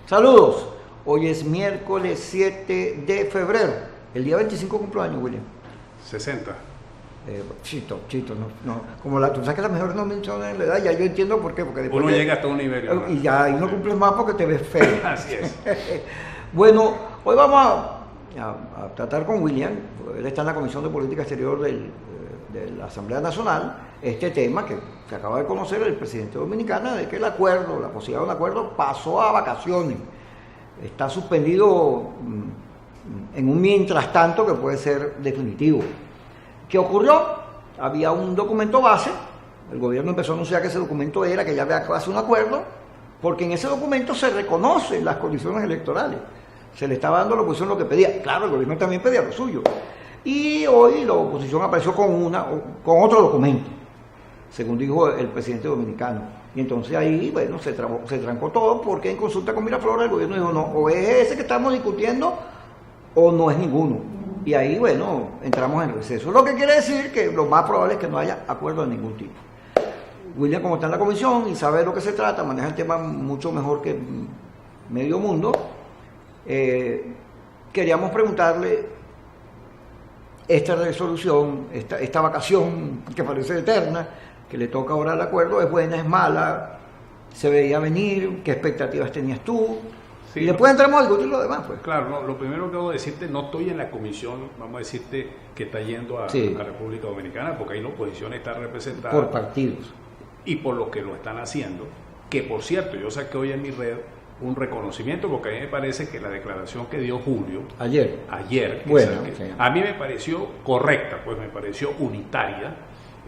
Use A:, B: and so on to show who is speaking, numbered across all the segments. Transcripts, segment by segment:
A: Saludos. Hoy es miércoles 7 de febrero. El día 25 cumpleaños, William.
B: 60.
A: Chito, no. Como tú sabes que las mejores no mencionan la edad, ya yo entiendo por qué. Porque después
B: uno llega hasta un nivel.
A: Y ya ahí no cumples más porque te ves feo.
B: Así es.
A: Bueno, hoy vamos a tratar con William. Él está en la Comisión de Política Exterior de la Asamblea Nacional. Este tema que se acaba de conocer el presidente dominicano, de que la posibilidad de un acuerdo pasó a vacaciones. Está suspendido en un mientras tanto que puede ser definitivo. ¿Qué ocurrió? Había un documento base, el gobierno empezó a anunciar que ese documento era que ya había que hacer un acuerdo, porque en ese documento se reconocen las condiciones electorales. Se le estaba dando a la oposición lo que pedía. Claro, el gobierno también pedía lo suyo. Y hoy la oposición apareció con otro documento, según dijo el presidente dominicano. Y entonces ahí, bueno, se trancó todo, porque en consulta con Miraflores el gobierno dijo, no, o es ese que estamos discutiendo o no es ninguno. Y ahí, bueno, entramos en receso. Lo que quiere decir que lo más probable es que no haya acuerdo de ningún tipo. William, como está en la comisión y sabe de lo que se trata, maneja el tema mucho mejor que medio mundo, queríamos preguntarle esta resolución, esta vacación que parece eterna, que le toca ahora al acuerdo, ¿es buena, es mala? ¿Se veía venir? ¿Qué expectativas tenías tú? Sí, y después entramos a discutir lo demás, pues.
B: Claro, lo primero que debo decirte, no estoy en la comisión, vamos a decirte, que está yendo a República Dominicana, porque ahí la oposición está representada
A: por partidos
B: y por los que lo están haciendo, que por cierto, yo saqué hoy en mi red un reconocimiento, porque a mí me parece que la declaración que dio Julio ayer
A: bueno,
B: a mí me pareció correcta, pues me pareció unitaria.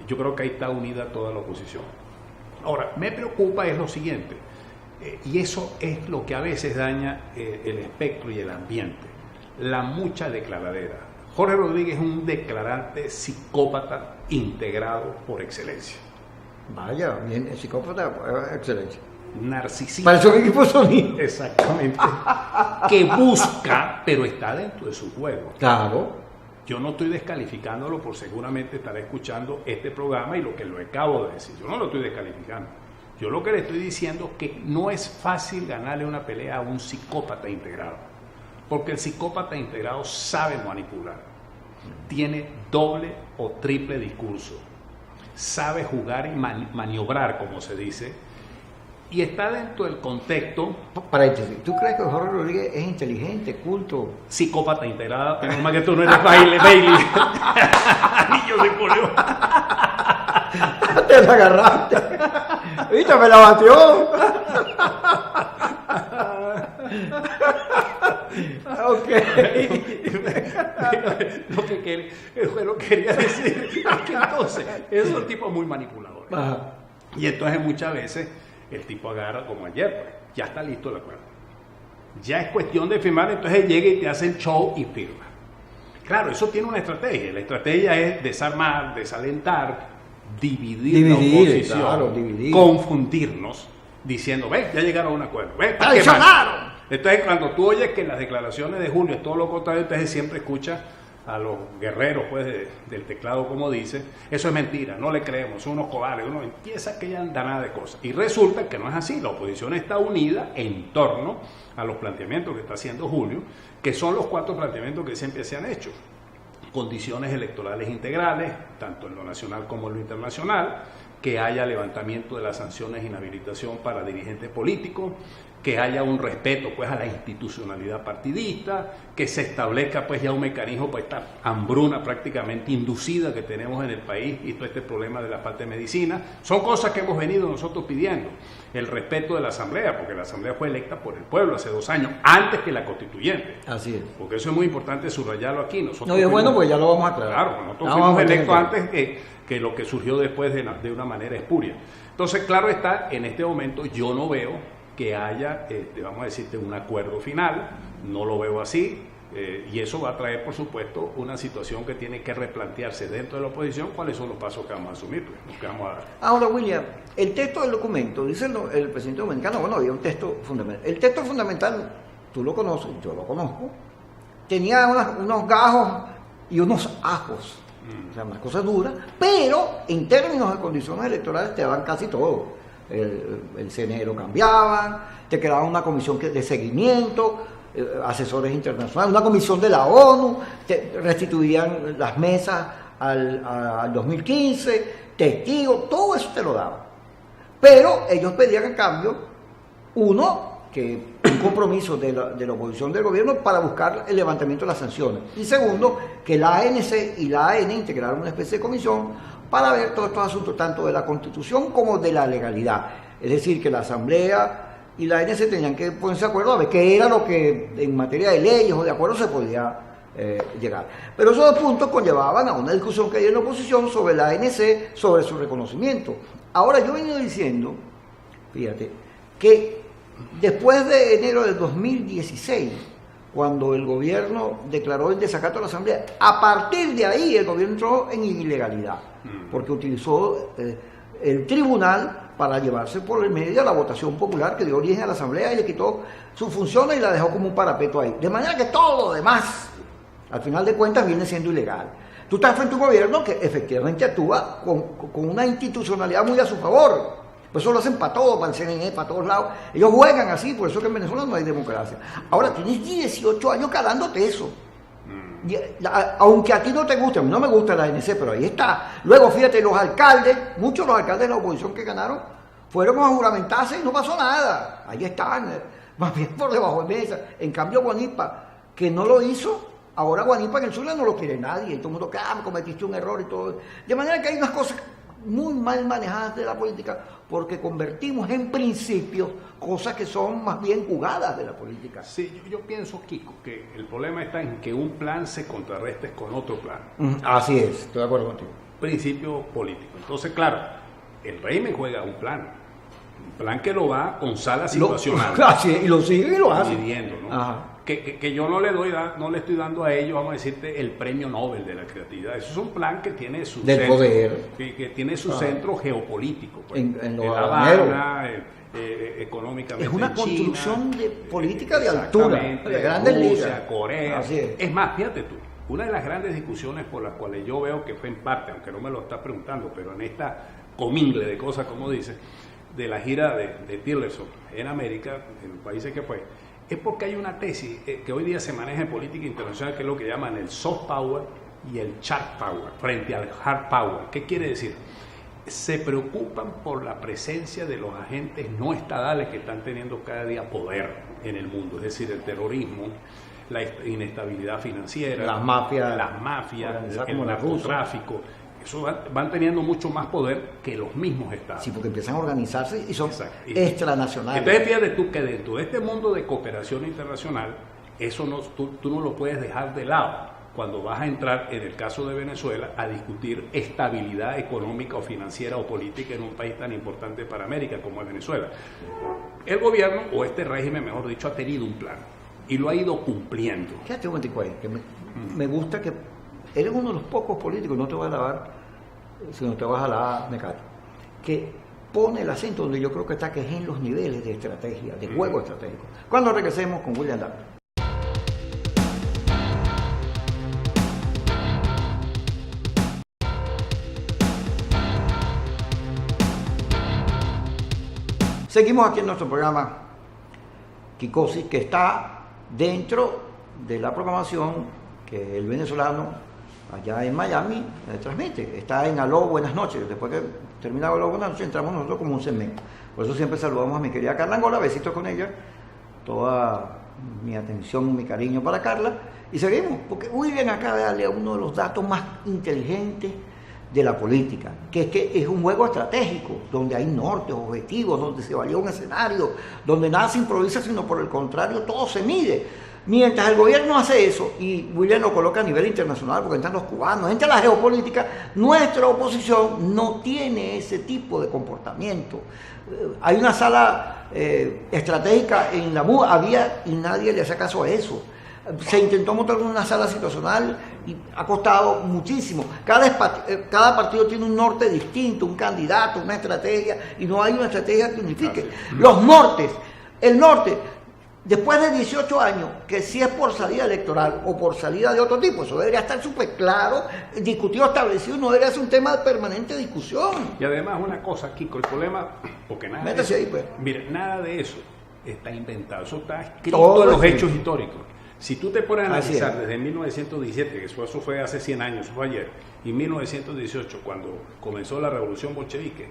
B: Yo creo que ahí está unida toda la oposición. Ahora, me preocupa es lo siguiente, y eso es lo que a veces daña el espectro y el ambiente, la mucha declaradera. Jorge Rodríguez es un declarante psicópata integrado por excelencia.
A: Vaya, bien, el psicópata excelencia.
B: Narcisista.
A: Para su equipo sonido.
B: Exactamente. Que busca, pero está dentro de su juego.
A: Claro.
B: Yo no estoy descalificándolo por seguramente estar escuchando este programa y lo que lo acabo de decir. Yo no lo estoy descalificando. Yo lo que le estoy diciendo es que no es fácil ganarle una pelea a un psicópata integrado. Porque el psicópata integrado sabe manipular. Tiene doble o triple discurso. Sabe jugar y maniobrar, como se dice. Y está dentro del contexto.
A: Paréntesis, ¿tú crees que Jorge Rodríguez es inteligente, culto?
B: Psicópata integrada, menos mal que tú no eres Bailey. Niño de coleo.
A: Te la agarraste. ¿Viste? Me la batió. Ok.
B: Lo que quería decir es que entonces, es un tipo muy manipulador.
A: Ajá.
B: Y entonces muchas veces el tipo agarra, como ayer, pues, ya está listo el acuerdo. Ya es cuestión de firmar, entonces llega y te hace el show y firma. Claro, eso tiene una estrategia. La estrategia es desarmar, desalentar, dividir la oposición,
A: claro,
B: confundirnos, diciendo, ven, ya llegaron a un acuerdo, ven,
A: ¡traicionaron!
B: Entonces, cuando tú oyes que las declaraciones de Julio es todo lo contrario, entonces siempre escuchas a los guerreros, pues, del teclado, como dice, eso es mentira, no le creemos, son unos cobardes, uno empieza aquella andanada de cosas. Y resulta que no es así, la oposición está unida en torno a los planteamientos que está haciendo Julio, que son los 4 planteamientos que siempre se han hecho. Condiciones electorales integrales, tanto en lo nacional como en lo internacional, que haya levantamiento de las sanciones de inhabilitación para dirigentes políticos, que haya un respeto, pues, a la institucionalidad partidista, que se establezca, pues, ya un mecanismo para esta hambruna prácticamente inducida que tenemos en el país y todo este problema de la falta de medicina. Son cosas que hemos venido nosotros pidiendo. El respeto de la Asamblea, porque la Asamblea fue electa por el pueblo hace 2 años, antes que la constituyente.
A: Así es.
B: Porque eso es muy importante subrayarlo aquí. Nosotros
A: no, y es bueno, pues ya lo vamos a aclarar.
B: Claro, nosotros fuimos electos antes que lo que surgió después de una manera espuria. Entonces, claro está, en este momento yo no veo que haya, vamos a decirte, un acuerdo final, no lo veo así, y eso va a traer, por supuesto, una situación que tiene que replantearse dentro de la oposición cuáles son los pasos que vamos a asumir, pues, que vamos a dar.
A: Ahora, William, el texto del documento, dice el presidente dominicano, bueno, había un texto fundamental. El texto fundamental, tú lo conoces, yo lo conozco, tenía unos gajos y unos ajos. O sea, unas cosas duras, pero en términos de condiciones electorales te daban casi todo. el CNE lo cambiaban, te creaban una comisión de seguimiento, asesores internacionales, una comisión de la ONU, te restituían las mesas al 2015, testigos, todo eso te lo daban. Pero ellos pedían en cambio, uno, que un compromiso de la oposición del gobierno para buscar el levantamiento de las sanciones. Y segundo, que la ANC y la AN integraron una especie de comisión para ver todos estos asuntos, tanto de la Constitución como de la legalidad. Es decir, que la Asamblea y la ANC tenían que ponerse de acuerdo a ver qué era lo que en materia de leyes o de acuerdo se podía llegar. Pero esos dos puntos conllevaban a una discusión que hay en la oposición sobre la ANC, sobre su reconocimiento. Ahora, yo he venido diciendo, fíjate, que después de enero del 2016, cuando el gobierno declaró el desacato a la Asamblea, a partir de ahí el gobierno entró en ilegalidad, porque utilizó el tribunal para llevarse por el medio la votación popular que dio origen a la Asamblea y le quitó sus funciones y la dejó como un parapeto ahí. De manera que todo lo demás, al final de cuentas, viene siendo ilegal. Tú estás frente a un gobierno que efectivamente actúa con una institucionalidad muy a su favor. Pues eso lo hacen para todo, para el CNE, para todos lados. Ellos juegan así, por eso que en Venezuela no hay democracia. Ahora tienes 18 años calándote eso. Y, aunque a ti no te guste, a mí no me gusta la ANC, pero ahí está. Luego, fíjate, los alcaldes, muchos de los alcaldes de la oposición que ganaron, fueron a juramentarse y no pasó nada. Ahí están, más bien por debajo de mesa. En cambio, Guanipa, que no lo hizo, ahora Guanipa en el Zulia no lo quiere nadie. Y todo el mundo, cometiste un error y todo. De manera que hay unas cosas muy mal manejadas de la política, porque convertimos en principios cosas que son más bien jugadas de la política.
B: Sí, yo pienso, Kiko, que el problema está en que un plan se contrarreste con otro plan.
A: Así es, estoy de acuerdo contigo.
B: Principio político. Entonces, claro, el régimen juega un plan que lo va con sala situacional.
A: Y lo sigue y lo hace.
B: Midiendo, ¿no? Ajá. Que yo no le estoy dando a ellos, vamos a decirte, el premio Nobel de la creatividad. Eso es un plan que tiene su
A: del
B: centro,
A: poder,
B: que tiene su centro geopolítico, pues,
A: en
B: La Habana, económicamente.
A: Es una
B: en
A: construcción
B: China,
A: de política de altura, de grandes
B: Rusia, Corea.
A: Así
B: es más, fíjate tú, una de las grandes discusiones por las cuales yo veo que fue en parte, aunque no me lo estás preguntando, pero en esta comingle de cosas, como dices, de la gira de Tillerson en América, en los países que fue, es porque hay una tesis que hoy día se maneja en política internacional, que es lo que llaman el soft power y el sharp power, frente al hard power. ¿Qué quiere decir? Se preocupan por la presencia de los agentes no estadales que están teniendo cada día poder en el mundo, es decir, el terrorismo, la inestabilidad financiera,
A: las mafias,
B: el narcotráfico. Eso van teniendo mucho más poder que los mismos estados.
A: Sí, porque empiezan a organizarse y son extranacionales.
B: Entonces fíjate tú que dentro de este mundo de cooperación internacional, eso tú no lo puedes dejar de lado cuando vas a entrar, en el caso de Venezuela, a discutir estabilidad económica o financiera o política en un país tan importante para América como es Venezuela. El gobierno, o este régimen, mejor dicho, ha tenido un plan y lo ha ido cumpliendo.
A: Fíjate un momentico ahí, que me gusta que eres uno de los pocos políticos, no te voy a lavar, sino te vas a lavar, me callo, que pone el acento donde yo creo que está, que es en los niveles de estrategia, de juego estratégico. Cuando regresemos con William Dávila. Seguimos aquí en nuestro programa Kikosi, que está dentro de la programación que el venezolano allá en Miami transmite. Está en Aló, buenas noches. Después que terminaba Aló, buenas noches, entramos nosotros como un segmento. Por eso siempre saludamos a mi querida Carla Angola, besitos con ella, toda mi atención, mi cariño para Carla. Y seguimos, porque William acaba de darle uno de los datos más inteligentes de la política, que es un juego estratégico, donde hay nortes, objetivos, donde se evalúa un escenario, donde nada se improvisa, sino por el contrario, todo se mide. Mientras el gobierno hace eso, y William lo coloca a nivel internacional, porque entran los cubanos, entra la geopolítica, nuestra oposición no tiene ese tipo de comportamiento. Hay una sala estratégica en la MUD, había, y nadie le hace caso a eso. Se intentó montar una sala situacional y ha costado muchísimo. Cada partido tiene un norte distinto, un candidato, una estrategia, y no hay una estrategia que unifique. Los nortes, el norte, después de 18 años, que si es por salida electoral o por salida de otro tipo, eso debería estar súper claro, discutido, establecido, no debería ser un tema de permanente discusión.
B: Y además una cosa, Kiko, el problema, porque nada
A: Métase
B: de eso,
A: ahí, pues.
B: mire, nada de eso está inventado, eso está escrito en los hechos históricos. Si tú te pones a analizar desde 1917, que eso fue hace 100 años, eso fue ayer, y 1918, cuando comenzó la revolución bolchevique,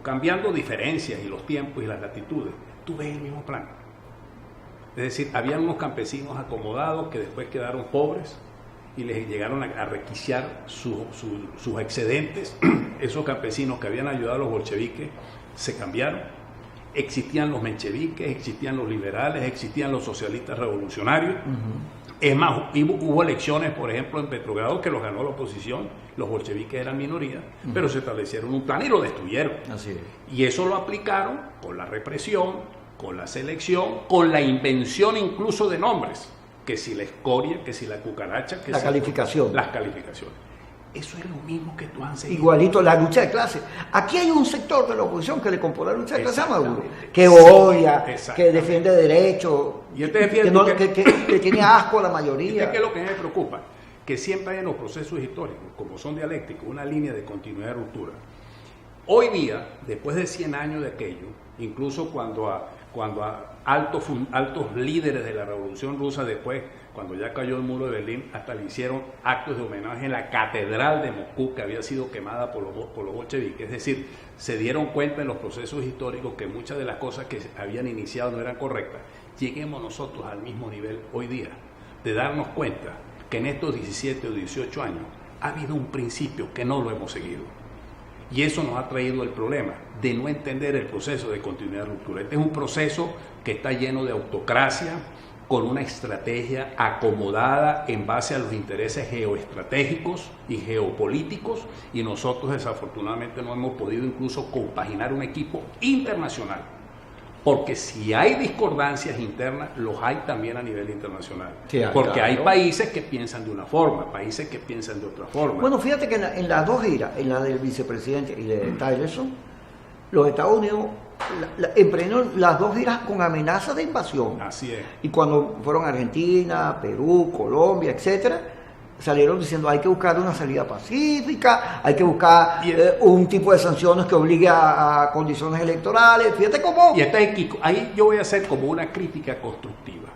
B: cambiando diferencias y los tiempos y las latitudes, tú ves el mismo plan. Es decir, había unos campesinos acomodados que después quedaron pobres y les llegaron a requisar sus excedentes. Esos campesinos que habían ayudado a los bolcheviques se cambiaron. Existían los mencheviques, existían los liberales, existían los socialistas revolucionarios. Es más, hubo elecciones, por ejemplo, en Petrogrado que los ganó la oposición, los bolcheviques eran minoría, pero se establecieron un plan y lo destruyeron.
A: Así es.
B: Y eso lo aplicaron con la represión, con la selección, con la invención incluso de nombres, que si la escoria, que si la cucaracha, que
A: la
B: si
A: calificación.
B: Las calificaciones. Eso es lo mismo que tú has seguido.
A: Igualito la lucha de clase. Aquí hay un sector de la oposición que le compró la lucha de clase a Maduro, que
B: Sí,
A: odia, que defiende derechos,
B: y este defiende
A: que tiene asco a la mayoría.
B: ¿Qué es lo que me preocupa? Que siempre hay en los procesos históricos, como son dialécticos, una línea de continuidad de ruptura. Hoy día, después de 100 años de aquello, incluso cuando a altos líderes de la Revolución Rusa después, cuando ya cayó el muro de Berlín, hasta le hicieron actos de homenaje en la catedral de Moscú, que había sido quemada por los bolcheviques. Es decir, se dieron cuenta en los procesos históricos que muchas de las cosas que habían iniciado no eran correctas. Lleguemos nosotros al mismo nivel hoy día, de darnos cuenta que en estos 17 o 18 años ha habido un principio que no lo hemos seguido. Y eso nos ha traído el problema de no entender el proceso de continuidad de ruptura. Este es un proceso que está lleno de autocracia, con una estrategia acomodada en base a los intereses geoestratégicos y geopolíticos, y nosotros desafortunadamente no hemos podido incluso compaginar un equipo internacional, porque si hay discordancias internas, los hay también a nivel internacional, sí, porque claro, hay países que piensan de una forma, países que piensan de otra forma.
A: Bueno, fíjate que en las dos giras, en la del vicepresidente y de Tillerson, los Estados Unidos emprendieron las dos giras con amenaza de invasión.
B: Así es.
A: Y cuando fueron a Argentina, Perú, Colombia, etcétera, salieron diciendo hay que buscar una salida pacífica, hay que buscar un tipo de sanciones que obligue a condiciones electorales. Fíjate cómo.
B: Y ahí yo voy a hacer como una crítica constructiva.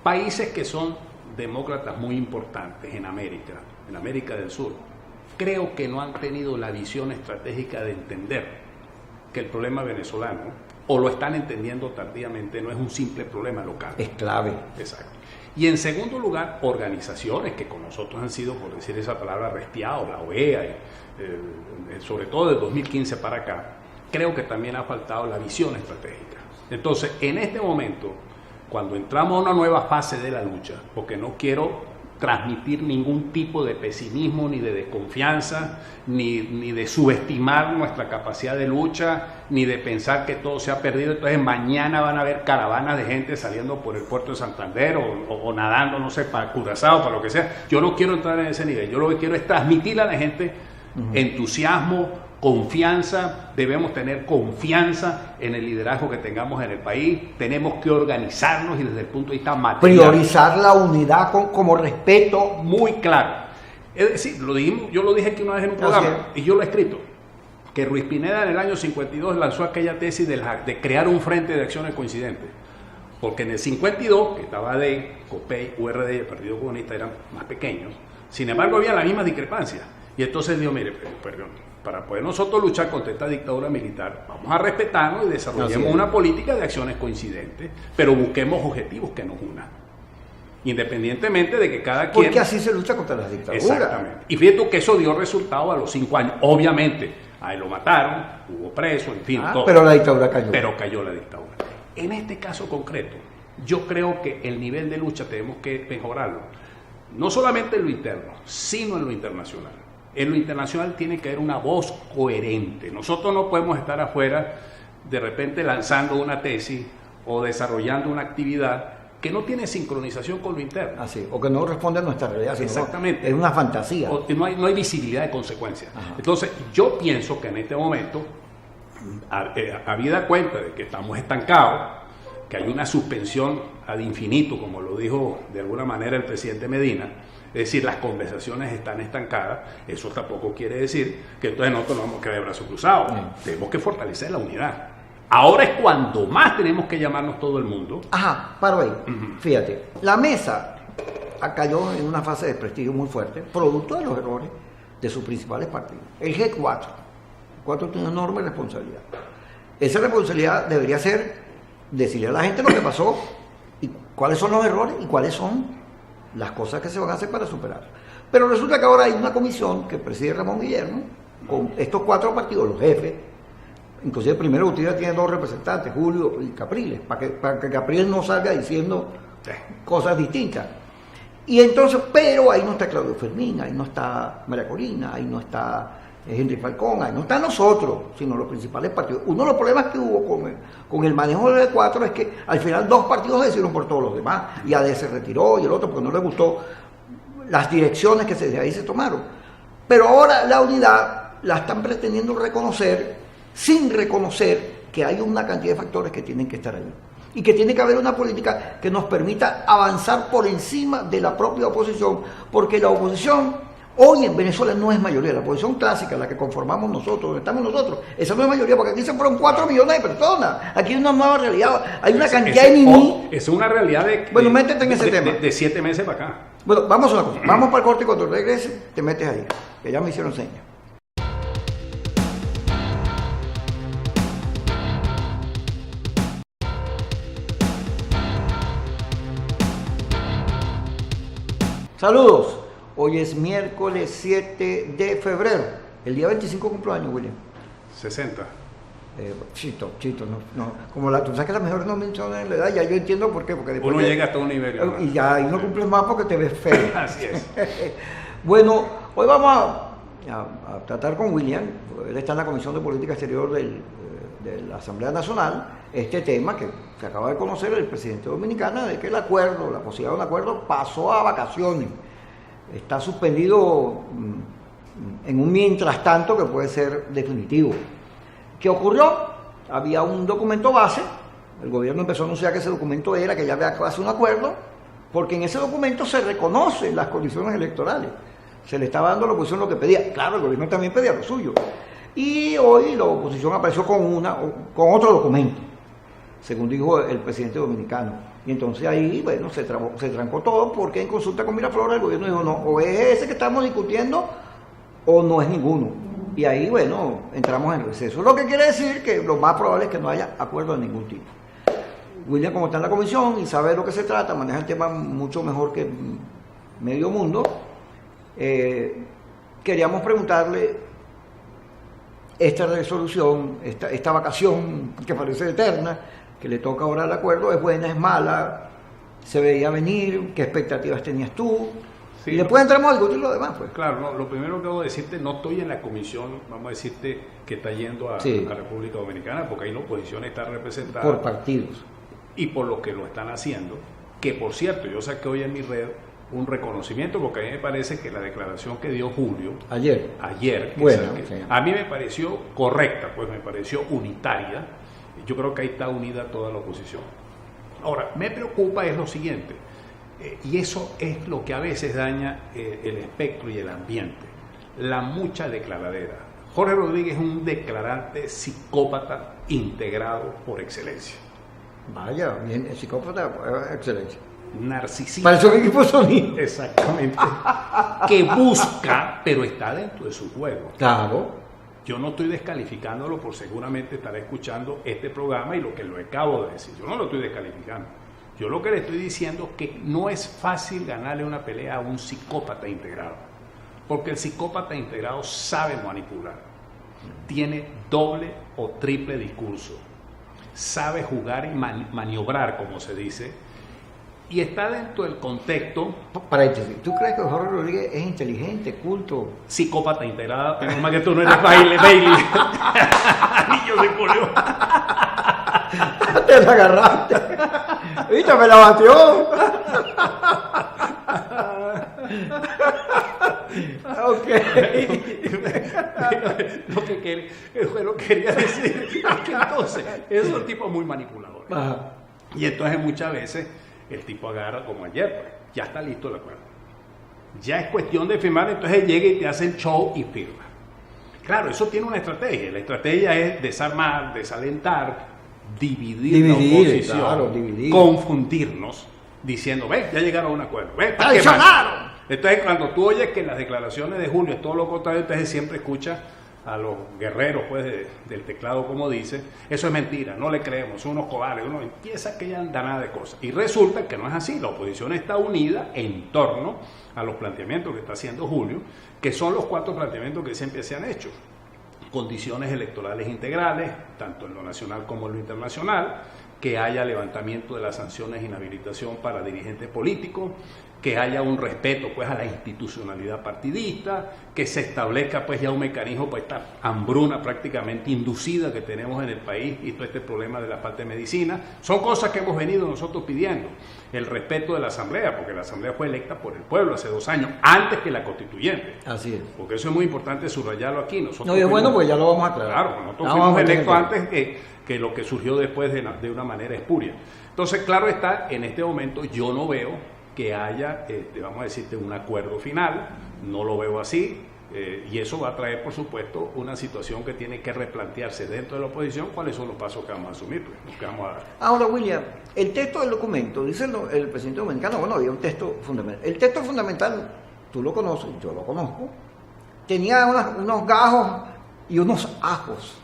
B: Países que son demócratas muy importantes en América del Sur, creo que no han tenido la visión estratégica de entender que el problema venezolano, o lo están entendiendo tardíamente, no es un simple problema local.
A: Es clave.
B: Exacto. Y en segundo lugar, organizaciones que con nosotros han sido, por decir esa palabra, restiados, la OEA, sobre todo de 2015 para acá, creo que también ha faltado la visión estratégica. Entonces, en este momento, cuando entramos a una nueva fase de la lucha, porque no quiero transmitir ningún tipo de pesimismo, ni de desconfianza, ni de subestimar nuestra capacidad de lucha, ni de pensar que todo se ha perdido. Entonces mañana van a haber caravanas de gente saliendo por el puerto de Santander o nadando, no sé, para Curazao, para lo que sea. Yo no quiero entrar en ese nivel. Yo lo que quiero es transmitirle a la gente entusiasmo, confianza. Debemos tener confianza en el liderazgo que tengamos en el país. Tenemos que organizarnos y desde el punto de vista material
A: priorizar la unidad como respeto
B: muy claro. Es decir, yo lo dije aquí una vez en un programa y yo lo he escrito, que Ruiz Pineda en el año 52 lanzó aquella tesis de crear un frente de acciones coincidentes, porque en el 52, que estaba AD, COPEI, URD y el Partido Comunista eran más pequeños, sin embargo había la misma discrepancia, y entonces dijo, mire, perdón, para poder nosotros luchar contra esta dictadura militar, vamos a respetarnos y desarrollemos una política de acciones coincidentes, pero busquemos objetivos que nos unan, independientemente de que cada quien...
A: Porque así se lucha contra las dictaduras.
B: Exactamente. Y fíjate que eso dio resultado a los 5 años. Obviamente, a él lo mataron, hubo preso, en fin, todo.
A: Pero la dictadura cayó.
B: Pero cayó la dictadura. En este caso concreto, yo creo que el nivel de lucha tenemos que mejorarlo. No solamente en lo interno, sino en lo internacional. En lo internacional tiene que haber una voz coherente. Nosotros no podemos estar afuera de repente lanzando una tesis o desarrollando una actividad que no tiene sincronización con lo interno.
A: Así, o que no responde a nuestra realidad.
B: Exactamente.
A: Es una fantasía.
B: No hay visibilidad de consecuencias. Ajá. Entonces, yo pienso que en este momento, habida cuenta de que estamos estancados, que hay una suspensión ad infinito, como lo dijo de alguna manera el presidente Medina, es decir, las conversaciones están estancadas, eso tampoco quiere decir que entonces nosotros no vamos a quedar de brazos cruzados. Tenemos que fortalecer la unidad. Ahora es cuando más tenemos que llamarnos todo el mundo.
A: Ajá, paro ahí. Fíjate, la mesa cayó en una fase de prestigio muy fuerte, producto de los errores de sus principales partidos. El G4. El G4 tiene una enorme responsabilidad. Esa responsabilidad debería ser decirle a la gente lo que pasó y cuáles son los errores y cuáles son las cosas que se van a hacer para superarlo. Pero resulta que ahora hay una comisión que preside Ramón Guillermo con estos 4 partidos, los jefes. Inclusive primero Gutiérrez tiene 2 representantes, Julio y Capriles, para que Capriles no salga diciendo cosas distintas. Y entonces, pero ahí no está Claudio Fermín, ahí no está María Corina, ahí no está Henry Falcón, ahí no están nosotros, sino los principales partidos. Uno de los problemas que hubo con el manejo del E4 es que al final 2 partidos decidieron por todos los demás, y AD se retiró y el otro porque no le gustó las direcciones que de ahí se tomaron. Pero ahora la unidad la están pretendiendo reconocer sin reconocer que hay una cantidad de factores que tienen que estar ahí. Y que tiene que haber una política que nos permita avanzar por encima de la propia oposición, porque la oposición hoy en Venezuela no es mayoría. La oposición clásica, la que conformamos nosotros, donde estamos nosotros, esa no es mayoría, porque aquí se fueron 4 millones de personas. Aquí hay una nueva realidad, hay una cantidad de niños.
B: Es una realidad de,
A: bueno, métete en ese tema.
B: De 7 meses para acá.
A: Bueno, vamos a una cosa, vamos para el corte y cuando regrese te metes ahí, que ya me hicieron señas. Saludos, hoy es miércoles 7 de febrero, el día 25 cumpleaños, William.
B: 60.
A: Chito, no. Como tú sabes que las mejores no mencionan la edad, ya yo entiendo por qué. Porque después
B: uno llega hasta un nivel.
A: Y ya ahí no cumples más porque te ves feo.
B: Así es.
A: Bueno, hoy vamos a tratar con William, él está en la Comisión de Política Exterior de la Asamblea Nacional, este tema que se acaba de conocer el presidente dominicano, de que el acuerdo, la posibilidad de un acuerdo pasó a vacaciones, está suspendido en un mientras tanto que puede ser definitivo. ¿Qué ocurrió? Había un documento base, el gobierno empezó a anunciar que ese documento era que ya había casi un acuerdo, porque en ese documento se reconocen las condiciones electorales, se le estaba dando a la oposición lo que pedía, claro, el gobierno también pedía lo suyo. Y hoy la oposición apareció con otro documento, según dijo el presidente dominicano. Y entonces ahí, bueno, se trancó todo porque en consulta con Miraflores el gobierno dijo, no, o es ese que estamos discutiendo o no es ninguno. Y ahí, bueno, entramos en receso. Lo que quiere decir que lo más probable es que no haya acuerdo de ningún tipo. William, como está en la comisión y sabe de lo que se trata, maneja el tema mucho mejor que medio mundo, queríamos preguntarle esta resolución, esta vacación que parece eterna, que le toca ahora el acuerdo, ¿es buena, es mala? ¿Se veía venir? ¿Qué expectativas tenías tú? Sí, y después entramos a discutir lo demás, pues.
B: Claro, lo primero que debo decirte, no estoy en la comisión, vamos a decirte, que está yendo a República Dominicana, porque ahí la oposición está representada
A: por partidos.
B: Y por los que lo están haciendo, que por cierto, yo saqué hoy en mi red un reconocimiento, porque a mí me parece que la declaración que dio Julio ayer
A: bueno,
B: a mí me pareció correcta, pues me pareció unitaria. Yo creo que ahí está unida toda la oposición. Ahora, me preocupa es lo siguiente, y eso es lo que a veces daña el espectro y el ambiente, la mucha declaradera. Jorge Rodríguez es un declarante psicópata integrado por excelencia.
A: Vaya, bien, el psicópata por excelencia.
B: Narcisista.
A: Para su equipo sonido.
B: Exactamente. Que busca, pero está dentro de su juego.
A: Claro.
B: Yo no estoy descalificándolo por seguramente estar escuchando este programa y lo que lo acabo de decir. Yo no lo estoy descalificando. Yo lo que le estoy diciendo es que no es fácil ganarle una pelea a un psicópata integrado. Porque el psicópata integrado sabe manipular. Tiene doble o triple discurso. Sabe jugar y maniobrar, como se dice. Y está dentro del contexto.
A: Paréntesis, ¿tú crees que Jorge Rodríguez es inteligente, culto?
B: Psicópata integrada, pero más que tú no eres Bailey. Niño de coleo.
A: Te la agarraste. ¿Viste? Me la batió. Ok.
B: Lo que quería decir es que entonces, esos son tipos muy manipuladores.
A: Ajá.
B: Y entonces muchas veces el tipo agarra como ayer, pues, ya está listo el acuerdo. Ya es cuestión de firmar, entonces él llega y te hace el show y firma. Claro, eso tiene una estrategia. La estrategia es desarmar, desalentar, dividir la oposición,
A: claro,
B: confundirnos, diciendo, ven, ya llegaron a un acuerdo. ven,
A: ¡traicionaron!
B: Entonces, cuando tú oyes que las declaraciones de Julio es todo lo contrario, entonces siempre escuchas a los guerreros pues, del teclado, como dice, eso es mentira, no le creemos, son unos cobardes, uno empieza que ya andanada de cosas. Y resulta que no es así, la oposición está unida en torno a los planteamientos que está haciendo Julio, que son los 4 planteamientos que siempre se han hecho. Condiciones electorales integrales, tanto en lo nacional como en lo internacional, que haya levantamiento de las sanciones de inhabilitación para dirigentes políticos, que haya un respeto pues a la institucionalidad partidista, que se establezca pues ya un mecanismo para esta hambruna prácticamente inducida que tenemos en el país y todo este problema de la falta de medicina. Son cosas que hemos venido nosotros pidiendo. El respeto de la Asamblea, porque la Asamblea fue electa por el pueblo hace 2 años, antes que la constituyente.
A: Así es.
B: Porque eso es muy importante subrayarlo aquí. Nosotros
A: no, y bueno, pues ya lo vamos a aclarar.
B: Claro, nosotros fuimos electos antes que lo que surgió después de una manera espuria. Entonces, claro está, en este momento yo no veo que haya, vamos a decirte, un acuerdo final, no lo veo así, y eso va a traer, por supuesto, una situación que tiene que replantearse dentro de la oposición cuáles son los pasos que vamos a asumir, pues, los que vamos a dar.
A: Ahora, William, el texto del documento, dice el presidente dominicano, bueno, había un texto fundamental. El texto fundamental, tú lo conoces, yo lo conozco, tenía unos gajos y unos ajos,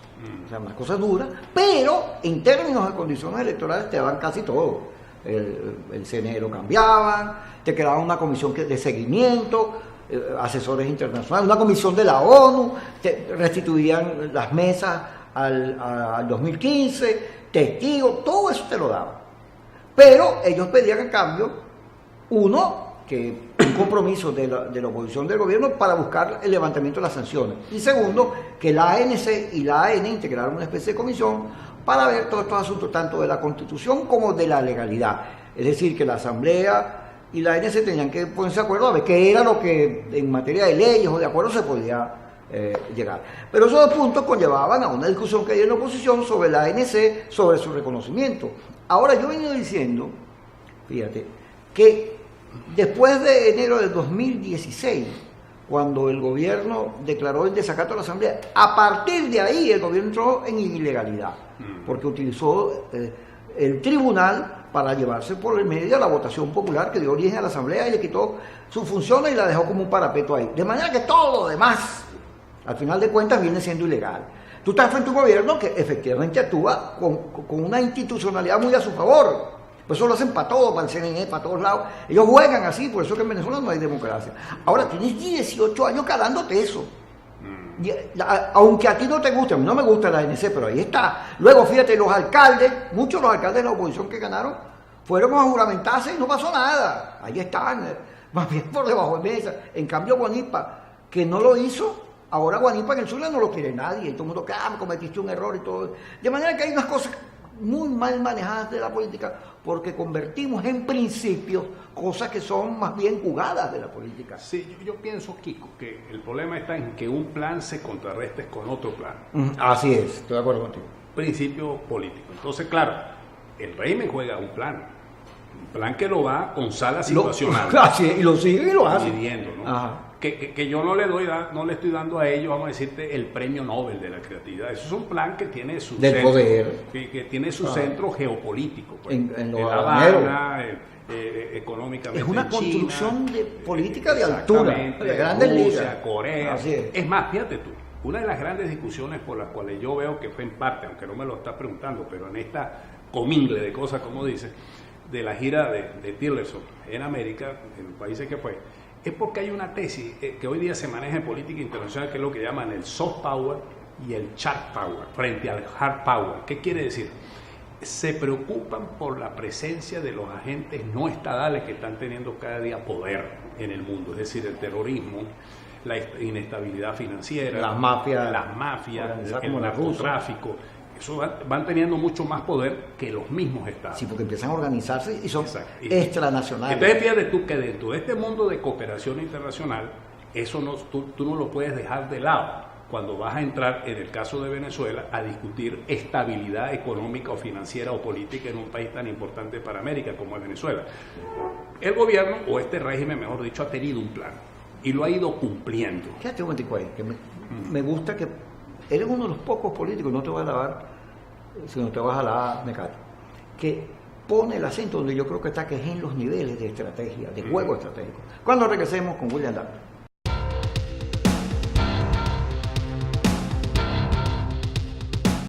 A: o sea, unas cosas duras, pero en términos de condiciones electorales te daban casi todo. El CNE lo cambiaban, te creaban una comisión de seguimiento, asesores internacionales, una comisión de la ONU, te restituían las mesas al 2015, testigos, todo eso te lo daban. Pero ellos pedían en cambio, un compromiso de la oposición del gobierno para buscar el levantamiento de las sanciones. Y segundo, que la ANC y la AN integraron una especie de comisión para ver todos estos asuntos, tanto de la Constitución como de la legalidad. Es decir, que la Asamblea y la ANC tenían que ponerse de acuerdo a ver qué era lo que en materia de leyes o de acuerdos se podía llegar. Pero esos 2 puntos conllevaban a una discusión que hay en la oposición sobre la ANC, sobre su reconocimiento. Ahora, yo he venido diciendo, fíjate, que después de enero del 2016, cuando el gobierno declaró el desacato a la Asamblea, a partir de ahí el gobierno entró en ilegalidad, porque utilizó el tribunal para llevarse por el medio la votación popular que dio origen a la Asamblea y le quitó sus funciones y la dejó como un parapeto ahí. De manera que todo lo demás, al final de cuentas, viene siendo ilegal. Tú estás frente a un gobierno que efectivamente actúa con una institucionalidad muy a su favor. Pues eso lo hacen para todo, para el CNN, para todos lados. Ellos juegan así, por eso que en Venezuela no hay democracia. Ahora, tienes 18 años calándote eso. Y, aunque a ti no te guste, a mí no me gusta la ANC, pero ahí está. Luego, fíjate, los alcaldes, muchos de los alcaldes de la oposición que ganaron, fueron a juramentarse y no pasó nada. Ahí están, más bien por debajo de mesa. En cambio, Guanipa, que no lo hizo, ahora Guanipa en el Zulia no lo quiere nadie. Y todo el mundo, me cometiste un error y todo. De manera que hay unas cosas muy mal manejadas de la política, porque convertimos en principios cosas que son más bien jugadas de la política.
B: Sí, yo pienso, Kiko, que el problema está en que un plan se contrarreste con otro plan.
A: Así es, estoy de acuerdo contigo.
B: Principio político. Entonces, claro, el régimen juega un plan que lo va con sala situacional.
A: Y lo sigue y lo hace.
B: Decidiendo, ¿no? Ajá. Que yo no le estoy dando a ellos, vamos a decirte, el premio Nobel de la creatividad. Eso es un plan que tiene su
A: del
B: centro,
A: poder,
B: que tiene su centro geopolítico, pues,
A: en
B: La Habana, económicamente.
A: Es una
B: en
A: construcción
B: China,
A: de política de altura, de grandes ligas.
B: Corea.
A: Así es.
B: Es más, fíjate tú, una de las grandes discusiones por las cuales yo veo que fue en parte, aunque no me lo estás preguntando, pero en esta comingle de cosas, como dice, de la gira de Tillerson en América, en los países que fue, es porque hay una tesis que hoy día se maneja en política internacional, que es lo que llaman el soft power y el hard power, frente al hard power. ¿Qué quiere decir? Se preocupan por la presencia de los agentes no estatales que están teniendo cada día poder en el mundo, es decir, el terrorismo, la inestabilidad financiera,
A: las mafias,
B: el narcotráfico. Eso van teniendo mucho más poder que los mismos estados.
A: Sí, porque empiezan a organizarse y son extranacionales.
B: Entonces fíjate tú que dentro de este mundo de cooperación internacional, eso tú no lo puedes dejar de lado, cuando vas a entrar, en el caso de Venezuela, a discutir estabilidad económica o financiera o política en un país tan importante para América como es Venezuela. El gobierno, o este régimen, mejor dicho, ha tenido un plan y lo ha ido cumpliendo.
A: Quédate un momentico ahí, que me gusta que eres uno de los pocos políticos, no te vas a lavar, sino te vas a lavar Mecate, que pone el acento donde yo creo que está, que es en los niveles de estrategia, de juego estratégico. Cuando regresemos con William Dahl.